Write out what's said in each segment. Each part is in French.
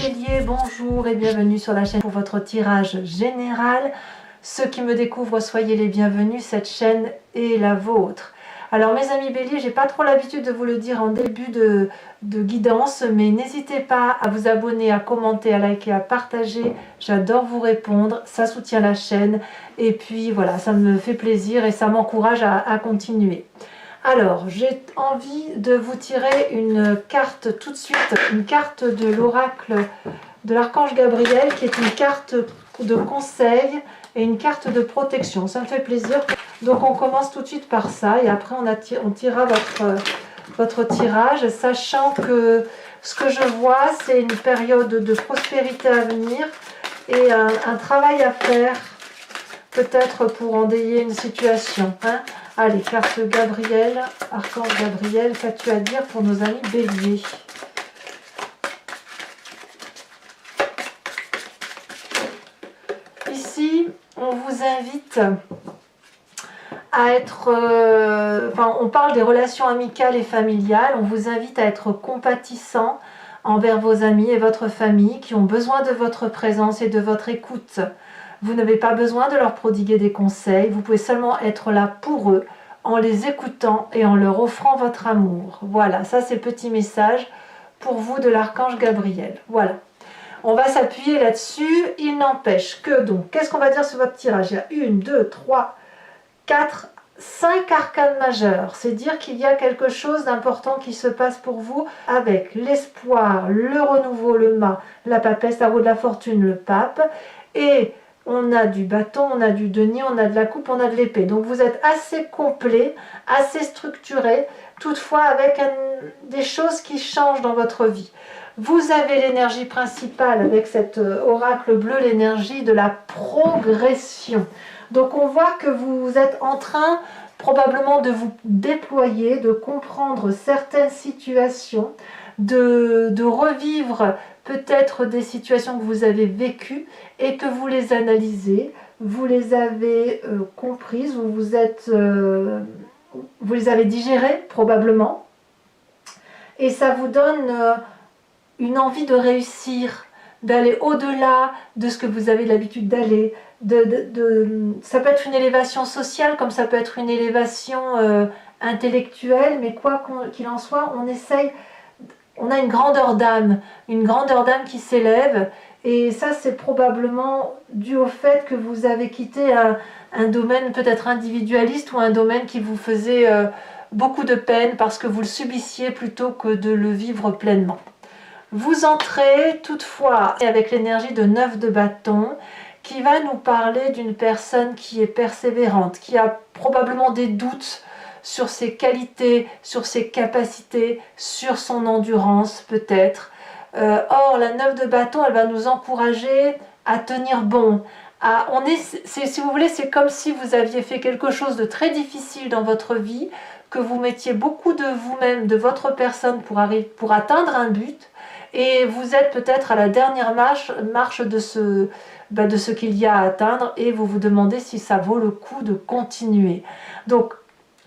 Bélier, bonjour et bienvenue sur la chaîne pour votre tirage général. Ceux qui me découvrent, soyez les bienvenus, cette chaîne est la vôtre. Alors mes amis Bélier, j'ai pas trop l'habitude de vous le dire en début de guidance, mais n'hésitez pas à vous abonner, à commenter, à liker, à partager. J'adore vous répondre, ça soutient la chaîne et puis voilà, ça me fait plaisir et ça m'encourage à continuer. Alors, j'ai envie de vous tirer une carte tout de suite, une carte de l'oracle de l'archange Gabriel, qui est une carte de conseil et une carte de protection. Ça me fait plaisir. Donc, on commence tout de suite par ça et après, on tirera votre tirage, sachant que ce que je vois, c'est une période de prospérité à venir et un travail à faire, peut-être pour enrayer une situation. Allez, carte Gabriel, archange Gabriel, qu'as-tu à dire pour nos amis Bélier? Ici, on vous invite à être... on parle des relations amicales et familiales. On vous invite à être compatissant envers vos amis et votre famille qui ont besoin de votre présence et de votre écoute. Vous n'avez pas besoin de leur prodiguer des conseils, vous pouvez seulement être là pour eux, en les écoutant et en leur offrant votre amour. Voilà, ça c'est le petit message pour vous de l'archange Gabriel. Voilà, on va s'appuyer là-dessus. Il n'empêche que, donc, qu'est-ce qu'on va dire sur votre tirage? Il y a 1, 2, 3, 4, 5 arcanes majeurs. C'est dire qu'il y a quelque chose d'important qui se passe pour vous avec l'espoir, le renouveau, le mât, la papesse, la roue de la fortune, le pape, et on a du bâton, on a du denier, on a de la coupe, on a de l'épée. Donc vous êtes assez complet, assez structuré, toutefois avec des choses qui changent dans votre vie. Vous avez l'énergie principale avec cet oracle bleu, l'énergie de la progression. Donc on voit que vous êtes en train probablement de vous déployer, de comprendre certaines situations, de revivre peut-être des situations que vous avez vécues et que vous les analysez, vous les avez comprises, vous les avez digérées probablement, et ça vous donne une envie de réussir, d'aller au-delà de ce que vous avez l'habitude d'aller. Ça peut être une élévation sociale comme ça peut être une élévation intellectuelle, mais quoi qu'il en soit, on a une grandeur d'âme qui s'élève, et ça c'est probablement dû au fait que vous avez quitté un domaine peut-être individualiste ou un domaine qui vous faisait beaucoup de peine parce que vous le subissiez plutôt que de le vivre pleinement. Vous entrez toutefois avec l'énergie de 9 de bâton qui va nous parler d'une personne qui est persévérante, qui a probablement des doutes sur ses qualités, sur ses capacités, sur son endurance peut-être. Or, la 9 de bâton, elle va nous encourager à tenir bon. Si vous voulez, c'est comme si vous aviez fait quelque chose de très difficile dans votre vie, que vous mettiez beaucoup de vous-même, de votre personne pour atteindre un but, et vous êtes peut-être à la dernière marche de ce qu'il y a à atteindre, et vous vous demandez si ça vaut le coup de continuer. Donc,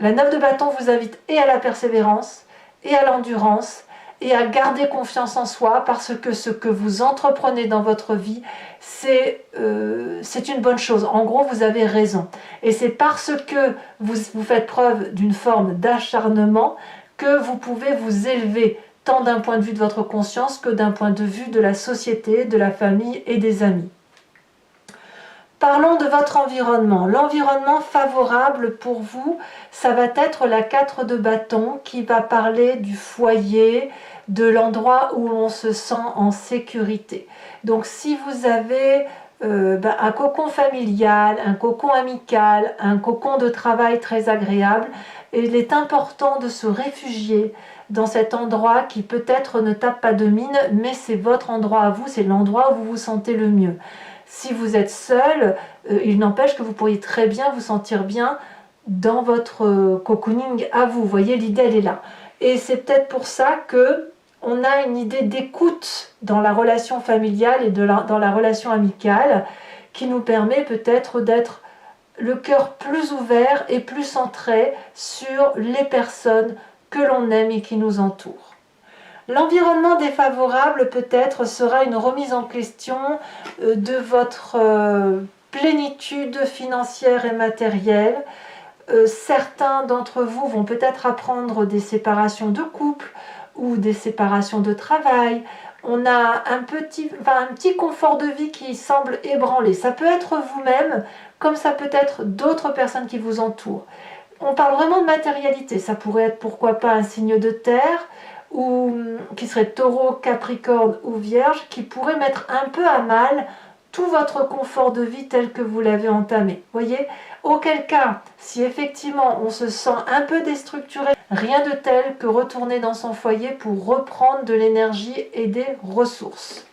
la 9 de bâton vous invite et à la persévérance, et à l'endurance, et à garder confiance en soi, parce que ce que vous entreprenez dans votre vie, c'est une bonne chose. En gros, vous avez raison. Et c'est parce que vous faites preuve d'une forme d'acharnement que vous pouvez vous élever, tant d'un point de vue de votre conscience que d'un point de vue de la société, de la famille et des amis. Parlons de votre environnement. L'environnement favorable pour vous, ça va être la 4 de bâton qui va parler du foyer, de l'endroit où on se sent en sécurité. Donc si vous avez un cocon familial, un cocon amical, un cocon de travail très agréable, il est important de se réfugier dans cet endroit qui peut-être ne tape pas de mine, mais c'est votre endroit à vous, c'est l'endroit où vous vous sentez le mieux. Si vous êtes seul, il n'empêche que vous pourriez très bien vous sentir bien dans votre cocooning à vous. Vous voyez, l'idée elle est là. Et c'est peut-être pour ça que on a une idée d'écoute dans la relation familiale et dans la relation amicale qui nous permet peut-être d'être le cœur plus ouvert et plus centré sur les personnes que l'on aime et qui nous entourent. L'environnement défavorable peut-être sera une remise en question de votre plénitude financière et matérielle. Certains d'entre vous vont peut-être apprendre des séparations de couple ou des séparations de travail. On a un petit confort de vie qui semble ébranlé. Ça peut être vous-même, comme ça peut être d'autres personnes qui vous entourent. On parle vraiment de matérialité. Ça pourrait être pourquoi pas un signe de terre, ou qui serait taureau, capricorne ou vierge, qui pourrait mettre un peu à mal tout votre confort de vie tel que vous l'avez entamé. Voyez ? Auquel cas, si effectivement on se sent un peu déstructuré, rien de tel que retourner dans son foyer pour reprendre de l'énergie et des ressources.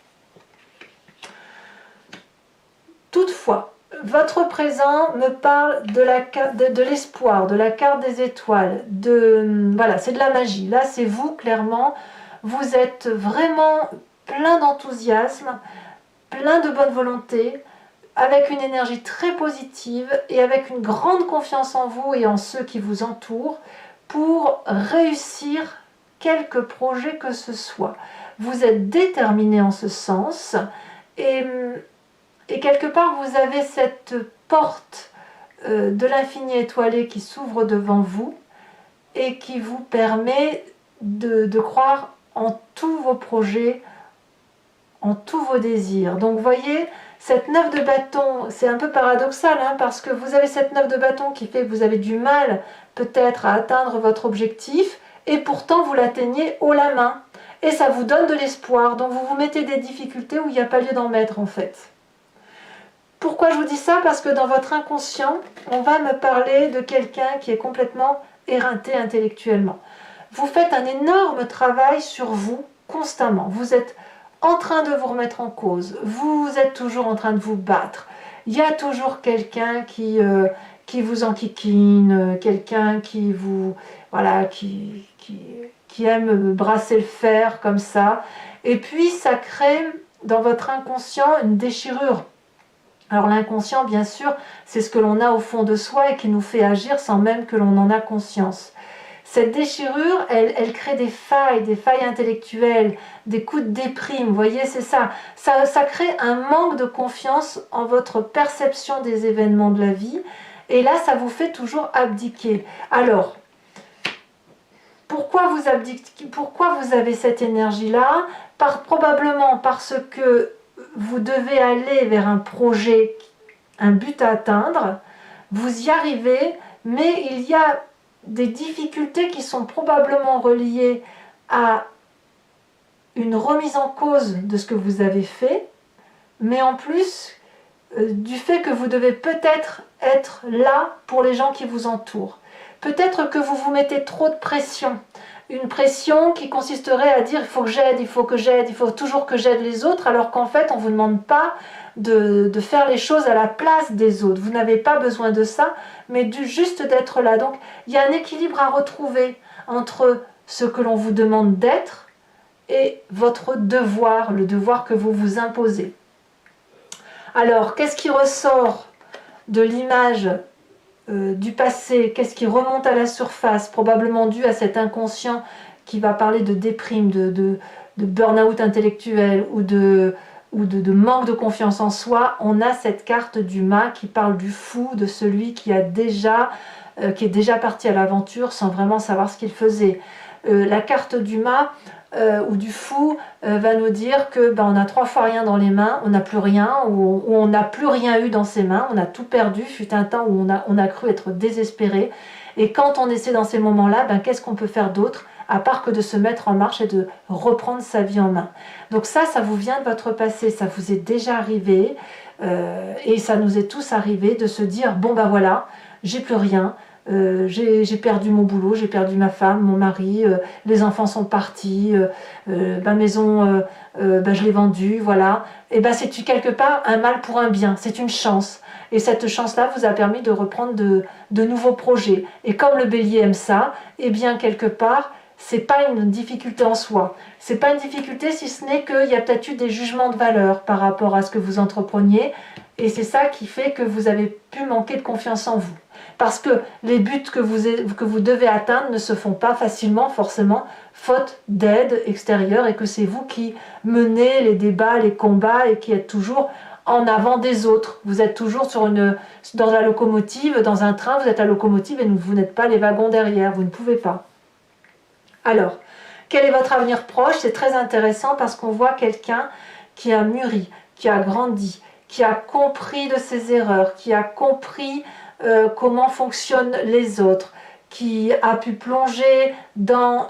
Toutefois, votre présent me parle de l'espoir, de la carte des étoiles, voilà, c'est de la magie. Là, c'est vous, clairement. Vous êtes vraiment plein d'enthousiasme, plein de bonne volonté, avec une énergie très positive et avec une grande confiance en vous et en ceux qui vous entourent pour réussir quelque projet que ce soit. Vous êtes déterminé en ce sens et quelque part vous avez cette porte de l'infini étoilé qui s'ouvre devant vous et qui vous permet de croire en tous vos projets, en tous vos désirs. Donc vous voyez, cette 9 de bâton, c'est un peu paradoxal, parce que vous avez cette 9 de bâton qui fait que vous avez du mal peut-être à atteindre votre objectif, et pourtant vous l'atteignez haut la main. Et ça vous donne de l'espoir, donc vous vous mettez des difficultés où il n'y a pas lieu d'en mettre en fait. Pourquoi je vous dis ça? Parce que dans votre inconscient, on va me parler de quelqu'un qui est complètement éreinté intellectuellement. Vous faites un énorme travail sur vous constamment. Vous êtes en train de vous remettre en cause. Vous êtes toujours en train de vous battre. Il y a toujours quelqu'un qui vous enquiquine, quelqu'un qui vous... Voilà, qui aime brasser le fer comme ça. Et puis ça crée dans votre inconscient une déchirure. Alors l'inconscient, bien sûr, c'est ce que l'on a au fond de soi et qui nous fait agir sans même que l'on en a conscience. Cette déchirure, elle crée des failles intellectuelles, des coups de déprime, vous voyez, c'est ça. Ça crée un manque de confiance en votre perception des événements de la vie, et là, ça vous fait toujours abdiquer. Alors, pourquoi vous abdiquez? Pourquoi vous avez cette énergie-là? Probablement parce que vous devez aller vers un projet, un but à atteindre, vous y arrivez, mais il y a des difficultés qui sont probablement reliées à une remise en cause de ce que vous avez fait, mais en plus du fait que vous devez peut-être être là pour les gens qui vous entourent. Peut-être que vous vous mettez trop de pression, une pression qui consisterait à dire il faut que j'aide, il faut que j'aide, il faut toujours que j'aide les autres, alors qu'en fait on ne vous demande pas de faire les choses à la place des autres. Vous n'avez pas besoin de ça, mais juste d'être là. Donc il y a un équilibre à retrouver entre ce que l'on vous demande d'être et votre devoir, le devoir que vous vous imposez. Alors, qu'est-ce qui ressort de l'image du passé? Qu'est-ce qui remonte à la surface? Probablement dû à cet inconscient qui va parler de déprime, de burn-out intellectuel ou de manque de confiance en soi. On a cette carte du mât qui parle du fou, de celui qui est déjà parti à l'aventure sans vraiment savoir ce qu'il faisait. La carte du mât ou du fou va nous dire que on a 3 fois rien dans les mains, on n'a plus rien, ou on n'a plus rien eu dans ses mains, on a tout perdu. Fut un temps où on a cru être désespéré. Et quand on essaie dans ces moments-là, qu'est-ce qu'on peut faire d'autre à part que de se mettre en marche et de reprendre sa vie en main. Donc ça vous vient de votre passé, ça vous est déjà arrivé, et ça nous est tous arrivé de se dire, bon voilà, j'ai plus rien, j'ai perdu mon boulot, j'ai perdu ma femme, mon mari, les enfants sont partis, ma maison, je l'ai vendue, voilà. Et c'est quelque part un mal pour un bien, c'est une chance. Et cette chance-là vous a permis de reprendre de nouveaux projets. Et comme le bélier aime ça, et bien quelque part, c'est pas une difficulté en soi. C'est pas une difficulté si ce n'est qu'il y a peut-être eu des jugements de valeur par rapport à ce que vous entrepreniez. Et c'est ça qui fait que vous avez pu manquer de confiance en vous. Parce que les buts que vous devez atteindre ne se font pas facilement, forcément, faute d'aide extérieure, et que c'est vous qui menez les débats, les combats, et qui êtes toujours en avant des autres. Vous êtes toujours dans la locomotive, dans un train, vous êtes la locomotive et vous n'êtes pas les wagons derrière, vous ne pouvez pas. Alors, quel est votre avenir proche? C'est très intéressant parce qu'on voit quelqu'un qui a mûri, qui a grandi, qui a compris de ses erreurs, qui a compris comment fonctionnent les autres, qui a pu plonger dans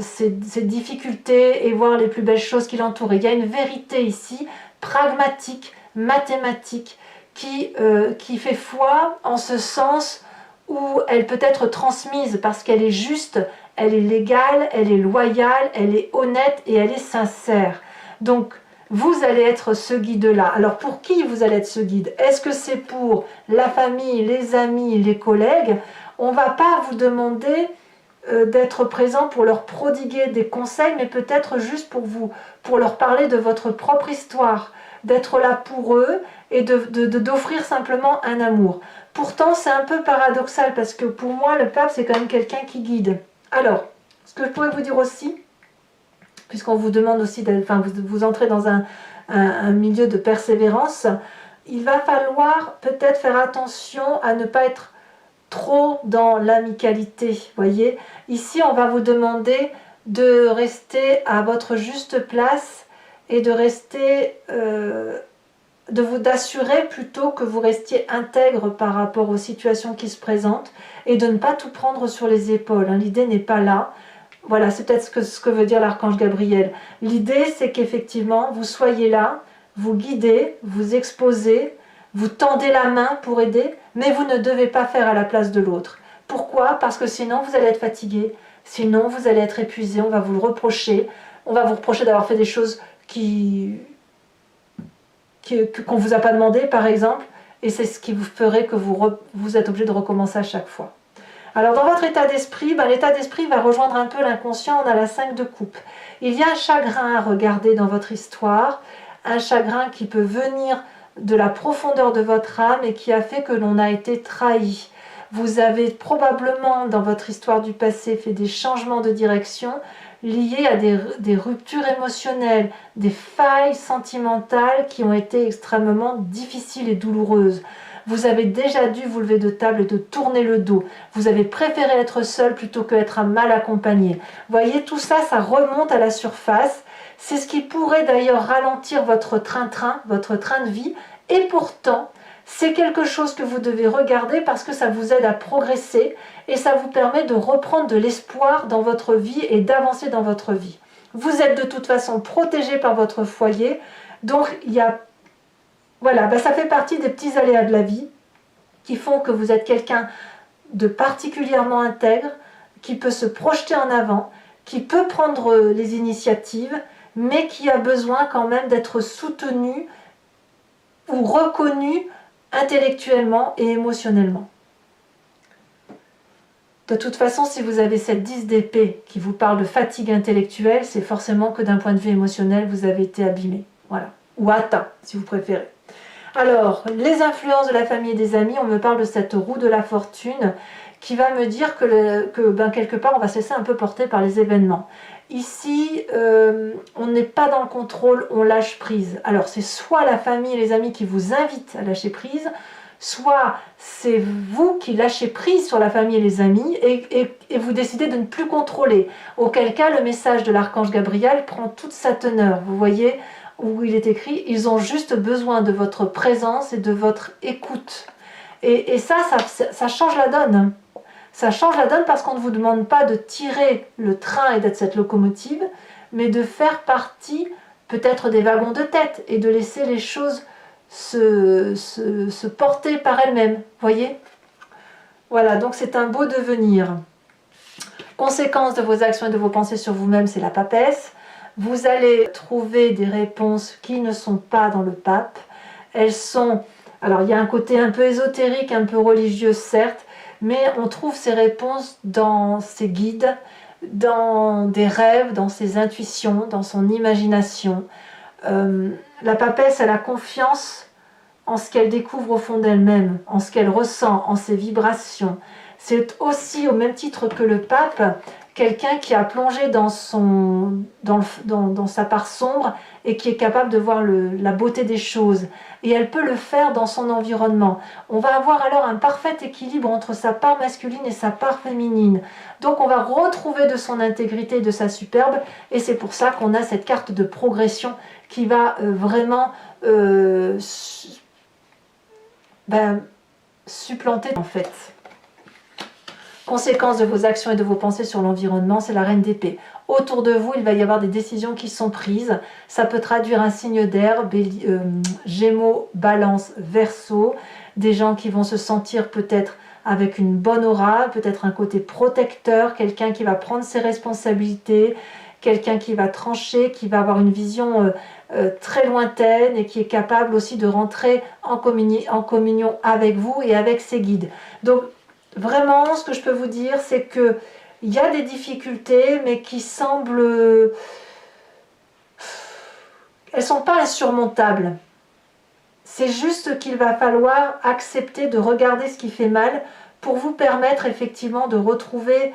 ses difficultés et voir les plus belles choses qui l'entourent. Il y a une vérité ici, pragmatique, mathématique, qui fait foi en ce sens où elle peut être transmise parce qu'elle est juste, elle est légale, elle est loyale, elle est honnête et elle est sincère. Donc, vous allez être ce guide-là. Alors, pour qui vous allez être ce guide? Est-ce que c'est pour la famille, les amis, les collègues? On ne va pas vous demander d'être présent pour leur prodiguer des conseils, mais peut-être juste pour leur parler de votre propre histoire, d'être là pour eux et d'offrir simplement un amour. Pourtant, c'est un peu paradoxal parce que pour moi, le pape, c'est quand même quelqu'un qui guide. Alors, ce que je pourrais vous dire aussi, puisqu'on vous demande aussi, vous entrez dans un milieu de persévérance, il va falloir peut-être faire attention à ne pas être trop dans l'amicalité. Voyez, ici, on va vous demander de rester à votre juste place et de rester, d'assurer plutôt que vous restiez intègre par rapport aux situations qui se présentent et de ne pas tout prendre sur les épaules. L'idée n'est pas là. Voilà, c'est peut-être ce que veut dire l'archange Gabriel. L'idée, c'est qu'effectivement, vous soyez là, vous guidez, vous exposez, vous tendez la main pour aider, mais vous ne devez pas faire à la place de l'autre. Pourquoi? Parce que sinon, vous allez être fatigué, sinon, vous allez être épuisé, on va vous le reprocher, on va vous reprocher d'avoir fait des choses qu'on ne vous a pas demandé, par exemple, et c'est ce qui vous ferait que vous êtes obligé de recommencer à chaque fois. Alors dans votre état d'esprit, l'état d'esprit va rejoindre un peu l'inconscient, on a la 5 de coupe. Il y a un chagrin à regarder dans votre histoire, un chagrin qui peut venir de la profondeur de votre âme et qui a fait que l'on a été trahi. Vous avez probablement dans votre histoire du passé fait des changements de direction liés à des ruptures émotionnelles, des failles sentimentales qui ont été extrêmement difficiles et douloureuses. Vous avez déjà dû vous lever de table et de tourner le dos. Vous avez préféré être seul plutôt qu'être mal accompagné. Voyez, tout ça, ça remonte à la surface. C'est ce qui pourrait d'ailleurs ralentir votre train-train, votre train de vie. Et pourtant, c'est quelque chose que vous devez regarder parce que ça vous aide à progresser et ça vous permet de reprendre de l'espoir dans votre vie et d'avancer dans votre vie. Vous êtes de toute façon protégé par votre foyer. Donc, voilà, ça fait partie des petits aléas de la vie qui font que vous êtes quelqu'un de particulièrement intègre, qui peut se projeter en avant, qui peut prendre les initiatives, mais qui a besoin quand même d'être soutenu ou reconnu intellectuellement et émotionnellement. De toute façon, si vous avez cette 10 d'épée qui vous parle de fatigue intellectuelle, c'est forcément que d'un point de vue émotionnel, vous avez été abîmé. Voilà. Ou atteint, si vous préférez. Alors, les influences de la famille et des amis, on me parle de cette roue de la fortune qui va me dire que quelque part, on va se laisser un peu porter par les événements. Ici, on n'est pas dans le contrôle, on lâche prise. Alors, c'est soit la famille et les amis qui vous invitent à lâcher prise, soit c'est vous qui lâchez prise sur la famille et les amis et vous décidez de ne plus contrôler. Auquel cas, le message de l'archange Gabriel prend toute sa teneur. Vous voyez où il est écrit, ils ont juste besoin de votre présence et de votre écoute. Et ça change la donne. Ça change la donne parce qu'on ne vous demande pas de tirer le train et d'être cette locomotive, mais de faire partie peut-être des wagons de tête et de laisser les choses se porter par elles-mêmes. Voyez? Voilà, donc c'est un beau devenir. Conséquence de vos actions et de vos pensées sur vous-même, c'est la papesse. Vous allez trouver des réponses qui ne sont pas dans le pape. Elles sont... Alors, il y a un côté un peu ésotérique, un peu religieux, certes, mais on trouve ces réponses dans ces guides, dans des rêves, dans ses intuitions, dans son imagination. La papesse, elle a confiance en ce qu'elle découvre au fond d'elle-même, en ce qu'elle ressent, en ses vibrations. C'est aussi, au même titre que le pape, quelqu'un qui a plongé dans sa part sombre et qui est capable de voir la beauté des choses. Et elle peut le faire dans son environnement. On va avoir alors un parfait équilibre entre sa part masculine et sa part féminine. Donc on va retrouver de son intégrité et de sa superbe, et c'est pour ça qu'on a cette carte de progression qui va vraiment supplanter en fait. Conséquence de vos actions et de vos pensées sur l'environnement, c'est la reine d'épée. Autour de vous, il va y avoir des décisions qui sont prises. Ça peut traduire un signe d'air, Gémeaux, Balance, Verseau. Des gens qui vont se sentir peut-être avec une bonne aura, peut-être un côté protecteur, quelqu'un qui va prendre ses responsabilités, quelqu'un qui va trancher, qui va avoir une vision très lointaine et qui est capable aussi de rentrer en communion avec vous et avec ses guides. Donc, vraiment, ce que je peux vous dire, c'est que il y a des difficultés, mais qui semblent... Elles ne sont pas insurmontables. C'est juste qu'il va falloir accepter de regarder ce qui fait mal pour vous permettre effectivement de retrouver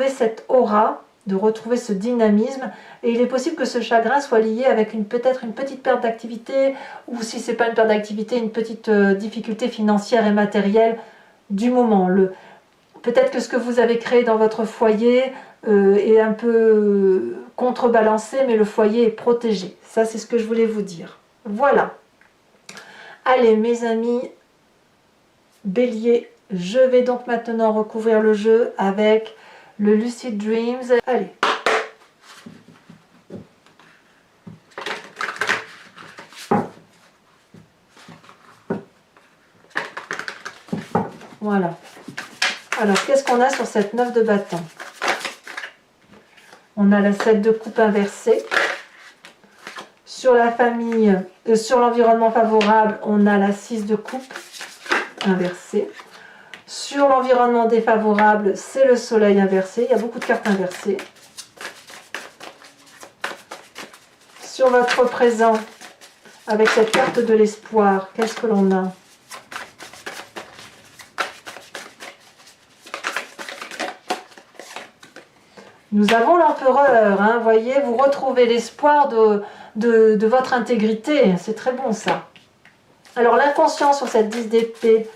cette aura, de retrouver ce dynamisme. Et il est possible que ce chagrin soit lié avec peut-être une petite perte d'activité, ou si ce n'est pas une perte d'activité, une petite difficulté financière et matérielle du moment. Peut-être que ce que vous avez créé dans votre foyer est un peu contrebalancé, mais le foyer est protégé. Ça, c'est ce que je voulais vous dire. Voilà. Allez, mes amis, Bélier, je vais donc maintenant recouvrir le jeu avec le Lucid Dreams. Allez. Voilà. Alors, qu'est-ce qu'on a sur cette 9 de bâton? On a la 7 de coupe inversée. Sur la famille, sur l'environnement favorable, on a la 6 de coupe inversée. Sur l'environnement défavorable, c'est le soleil inversé. Il y a beaucoup de cartes inversées. Sur votre présent, avec cette carte de l'espoir, qu'est-ce que l'on a? Nous avons l'empereur, hein, voyez, vous retrouvez l'espoir de votre intégrité, c'est très bon ça. Alors l'inconscient sur cette 10 d'épée,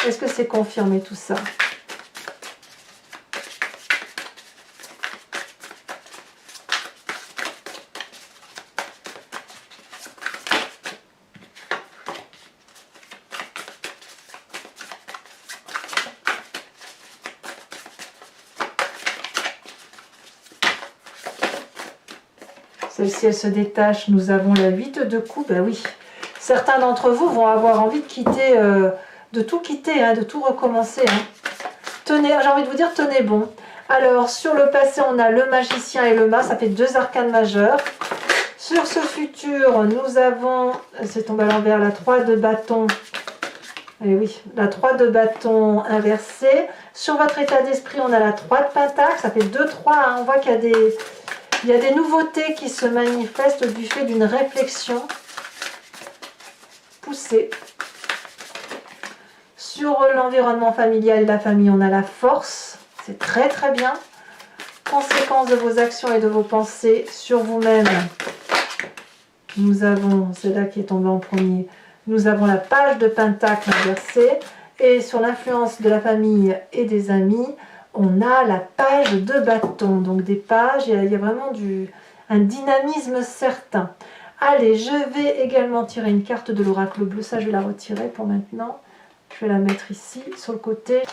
est-ce que c'est confirmé tout ça? Celle-ci, elle se détache. Nous avons la 8 de coupe. Ben oui, certains d'entre vous vont avoir envie de quitter, de tout quitter, hein, de tout recommencer. Hein. Tenez, j'ai envie de vous dire, tenez bon. Alors, sur le passé, on a le magicien et le mât. Ça fait 2 arcanes majeures. Sur ce futur, nous avons, c'est tombé à l'envers, la 3 de bâton. Et oui, la 3 de bâton inversée. Sur votre état d'esprit, on a la 3 de pentacle. Ça fait 2-3. Hein. On voit qu'il y a des... Il y a des nouveautés qui se manifestent du fait d'une réflexion poussée. Sur l'environnement familial et la famille, on a la force. C'est très très bien. Conséquence de vos actions et de vos pensées sur vous-même. Nous avons, c'est là qui est tombé en premier, nous avons la page de pentacle inversée. Et sur l'influence de la famille et des amis, on a la page de bâton, donc des pages, il y a vraiment un dynamisme certain. Allez, je vais également tirer une carte de l'oracle bleu, ça je vais la retirer pour maintenant. Je vais la mettre ici, sur le côté.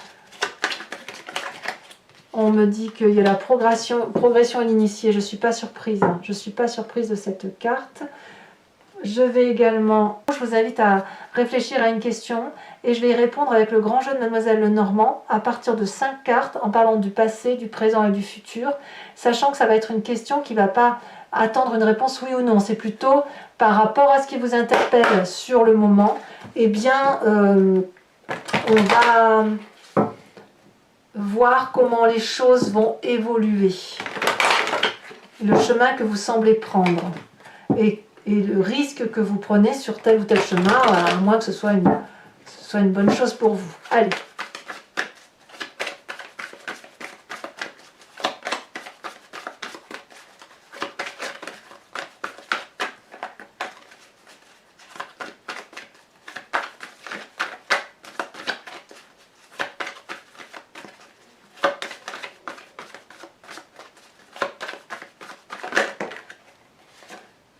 On me dit qu'il y a la progression à l'initié, je ne suis pas surprise, hein. Je ne suis pas surprise de cette carte. Je vais également, je vous invite à réfléchir à une question et je vais y répondre avec le grand jeu de Mademoiselle Lenormand à partir de 5 cartes en parlant du passé, du présent et du futur, sachant que ça va être une question qui ne va pas attendre une réponse oui ou non, c'est plutôt par rapport à ce qui vous interpelle sur le moment, eh bien on va voir comment les choses vont évoluer, le chemin que vous semblez prendre et le risque que vous prenez sur tel ou tel chemin, à moins que ce soit une bonne chose pour vous. Allez.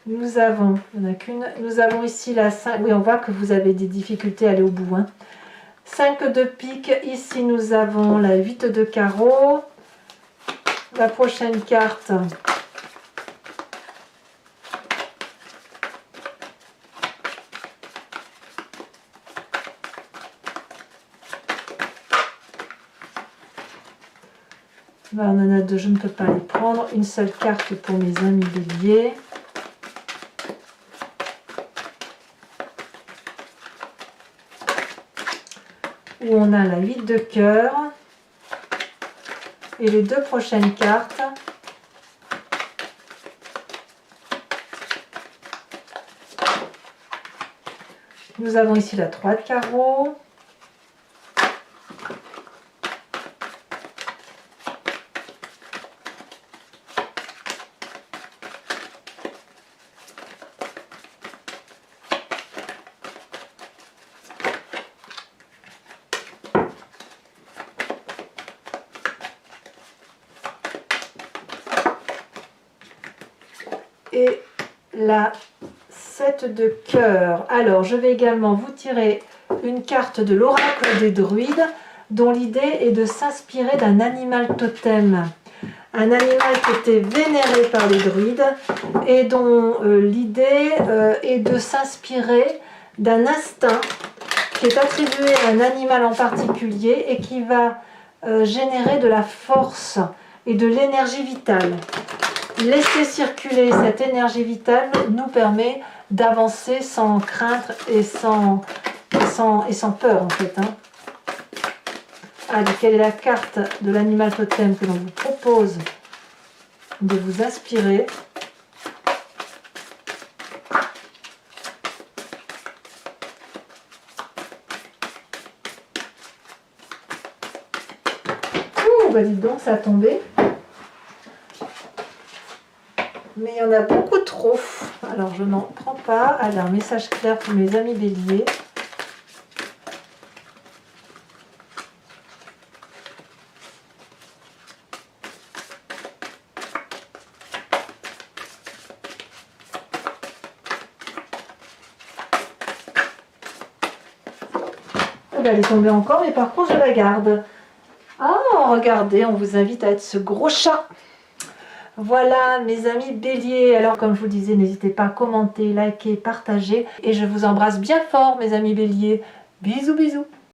Nous avons, il n'y en a qu'une, nous avons ici la 5, oui on voit que vous avez des difficultés à aller au bout. 5 de pique, ici nous avons la 8 de carreau, la prochaine carte, là on en a deux, je ne peux pas les prendre, une seule carte pour mes amis béliers. Où on a la 8 de cœur et les deux prochaines cartes. Nous avons ici la 3 de carreau. Et la 7 de cœur. Alors, je vais également vous tirer une carte de l'oracle des druides, dont l'idée est de s'inspirer d'un animal totem. Un animal qui était vénéré par les druides et dont l'idée est de s'inspirer d'un instinct qui est attribué à un animal en particulier et qui va générer de la force et de l'énergie vitale. Laisser circuler cette énergie vitale nous permet d'avancer sans crainte et sans peur en fait. Allez, quelle est la carte de l'animal totem que l'on vous propose de vous inspirer? Ouh, bah dites donc, ça a tombé. Mais il y en a beaucoup trop. Alors je n'en prends pas. Allez, un message clair pour mes amis béliers. Elle est tombée encore, mais par contre je la garde. Ah, regardez, on vous invite à être ce gros chat. Voilà mes amis béliers, alors comme je vous disais, n'hésitez pas à commenter, liker, partager et je vous embrasse bien fort mes amis béliers. Bisous bisous.